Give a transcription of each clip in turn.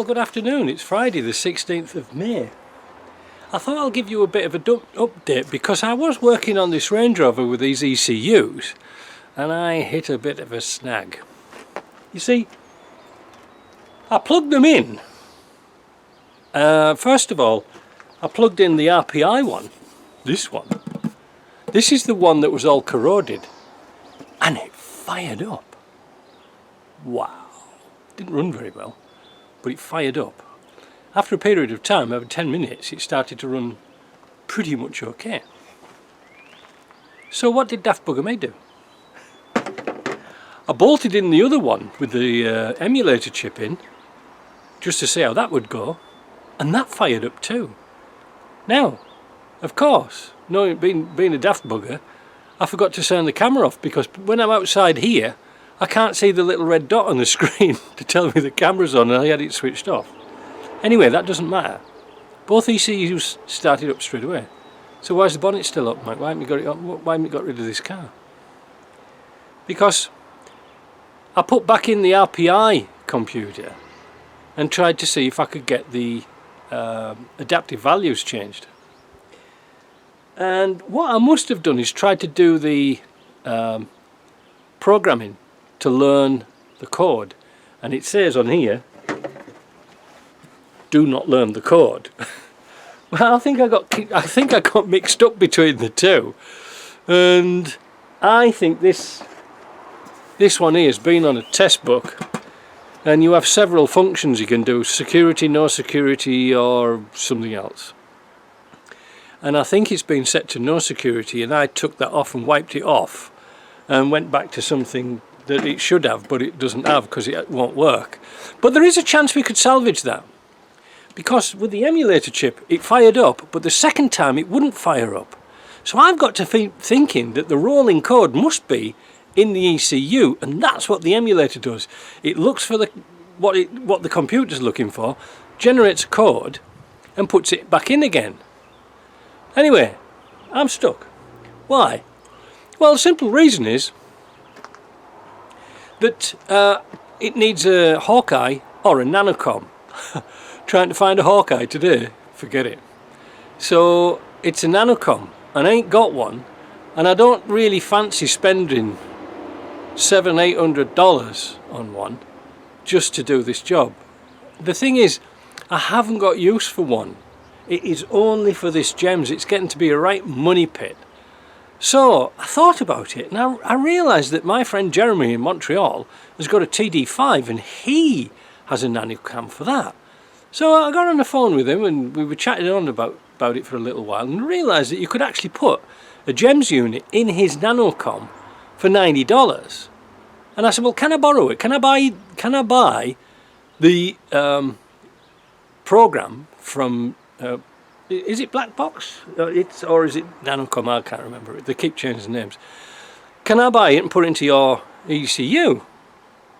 Well, good afternoon. It's Friday the 16th of May. I thought I'll give you a bit of an update because I was working on this Range Rover with these ECUs and I hit a bit of a snag. You see, I plugged them in. First of all, I plugged in the RPI one, this one. This is the one that was all corroded and it fired up. Wow. Didn't run very well, but it fired up. After a period of time, over 10 minutes, it started to run pretty much okay. So what did Daft Bugger me do? I bolted in the other one with the emulator chip in, just to see how that would go, and that fired up too. Now, of course, knowing being a Daft Bugger, I forgot to turn the camera off, because when I'm outside here, I can't see the little red dot on the screen to tell me the camera's on, and I had it switched off. Anyway, that doesn't matter. Both ECUs started up straight away. So why is the bonnet still up, Mike? Why haven't you got it on? Why haven't you got rid of this car? Because I put back in the RPI computer and tried to see if I could get the adaptive values changed. And what I must have done is tried to do the programming to learn the code, and it says on here, do not learn the code. Well, I think I got mixed up between the two, and I think this one here has been on a test book, and you have several functions you can do: security, no security, or something else. And I think it's been set to no security, and I took that off and wiped it off and went back to something that it should have, but it doesn't have because it won't work. But there is a chance we could salvage that, because with the emulator chip it fired up, but the second time it wouldn't fire up. So I've got to thinking that the rolling code must be in the ECU, and that's what the emulator does. It looks for what the computer's looking for, generates a code and puts it back in again. Anyway, I'm stuck. Why? Well, the simple reason is that it needs a Hawkeye or a Nanocom. Trying to find a Hawkeye today, forget it. So it's a Nanocom, and I ain't got one, and I don't really fancy spending $700-800 on one just to do this job. The thing is, I haven't got use for one. It is only for this GEMS. It's getting to be a right money pit. So I thought about it, and I realised that my friend Jeremy in Montreal has got a TD5, and he has a Nanocam for that. So I got on the phone with him and we were chatting on about it for a little while, and realised that you could actually put a GEMS unit in his Nanocom for $90. And I said, well, can I borrow it? Can I buy the program from is it Black Box? Or is it Nanocom? I can't remember it. They keep changing names. Can I buy it and put it into your ECU?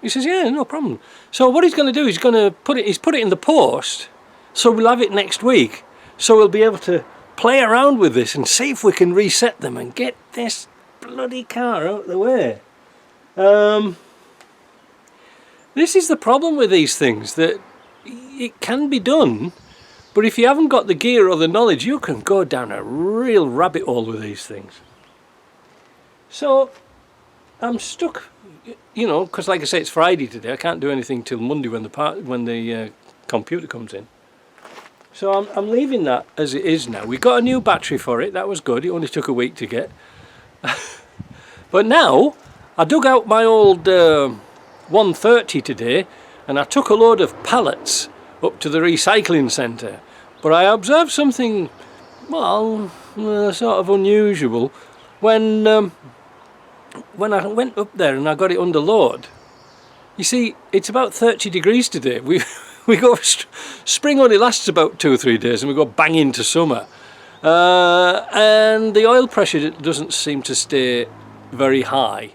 He says, yeah, no problem. So what he's going to do, he's put it in the post, so we'll have it next week. So we'll be able to play around with this and see if we can reset them and get this bloody car out of the way. This is the problem with these things, that it can be done, but if you haven't got the gear or the knowledge, you can go down a real rabbit hole with these things. So I'm stuck, you know, because like I say, it's Friday today. I can't do anything till Monday when the computer comes in. So I'm leaving that as it is now. We got a new battery for it. That was good. It only took a week to get. But now I dug out my old 130 today, and I took a load of pallets up to the recycling centre. But I observed something, well, sort of unusual when I went up there and I got it under load. You see, it's about 30 degrees today. We go, spring only lasts about 2 or 3 days, and we go bang into summer. And the oil pressure doesn't seem to stay very high.